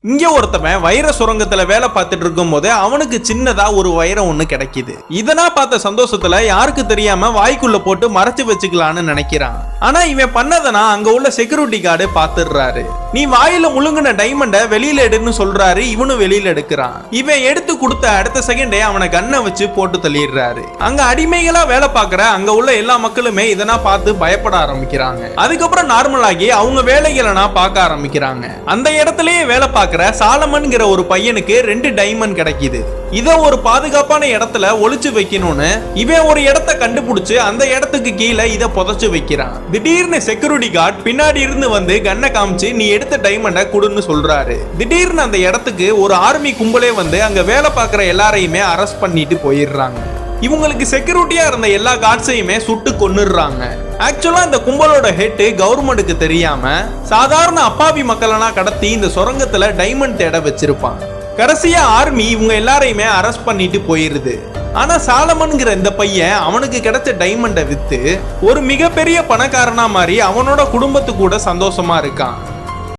இங்க ஒருத்தவன் வைர சுரங்கத்துல வேலை பார்த்துட்டு இருக்கும் போது அவனுக்கு சின்னதா ஒரு வைரம் ஒண்ணு கிடைக்குது. இதனா பார்த்த சந்தோஷத்துல யாருக்கு தெரியாம வாய்க்குள்ள போட்டு மறைச்சு வச்சுக்கலான்னு நினைக்கிறான். ஆனா இவன் பண்ணதனா அங்க உள்ள செக்யூரிட்டி கார்டு பாத்துடுறாரு. நீ வாயில முழுங்கின டைமண்ட வெளியில எடுன்னு சொல்றாரு. இவனும் வெளியில எடுக்கிறான். இவன் எடுத்து கொடுத்த அடுத்த செகண்டே அவனை கண்ணை வச்சு போட்டு தள்ளிடுறாரு. அங்க அடிமைகளா வேலை பார்க்கற அங்க உள்ள எல்லா மக்களுமே இதனா பார்த்து பயப்பட ஆரம்பிக்கிறாங்க. அதுக்கப்புறம் நார்மல் ஆகி அவங்க வேலைகளை பார்க்க ஆரம்பிக்கிறாங்க. அந்த இடத்துலயே வேலை பார்க்க சாலமன்ங்கிற ஒரு பையனுக்கு 2 டைமண்ட் கிடைக்குது. இத ஒரு பாதுகாப்பான இடத்துல ஒளிச்சு வைக்கணும்னு இவன் ஒரு இடத்தை கண்டுபிடிச்சு அந்த இடத்துக்கு கீழே இத புதைச்சு வைக்கிறான். திடீர்னு செக்யூரிட்டி கார்டு பின்னாடி இருந்து வந்து கண்ணை காமிச்சு நீ எடுத்த டைமண்ட குடுன்னு சொல்றாரு. திடீர்னு அந்த இடத்துக்கு ஒரு ஆர்மி கும்பலே வந்து அங்க வேலை பார்க்கிற எல்லாரையுமே அரெஸ்ட் பண்ணிட்டு போயிடுறாங்க. இவங்களுக்கு செக்யூரிட்டியா இருந்த எல்லா கார்ட்ஸையுமே சுட்டு கொன்னுடுறாங்க. ஆக்சுவலா இந்த கும்பலோட ஹெட் கவர்மெண்ட்டுக்கு தெரியாம சாதாரண அப்பாவி மக்களனா கடத்தி இந்த சுரங்கத்துல டைமண்ட் தேட வச்சிருப்பான். கடைசியா ஆர்மி இவங்க எல்லாரையுமே அரெஸ்ட் பண்ணிட்டு போயிருது. ஆனா சாலமன்ங்கிற இந்த பையன் அவனுக்கு கிடைச்ச டைமண்டை வித்து ஒரு மிகப்பெரிய பணக்காரனா மாறி அவனோட குடும்பத்து கூட சந்தோஷமா இருக்கான்.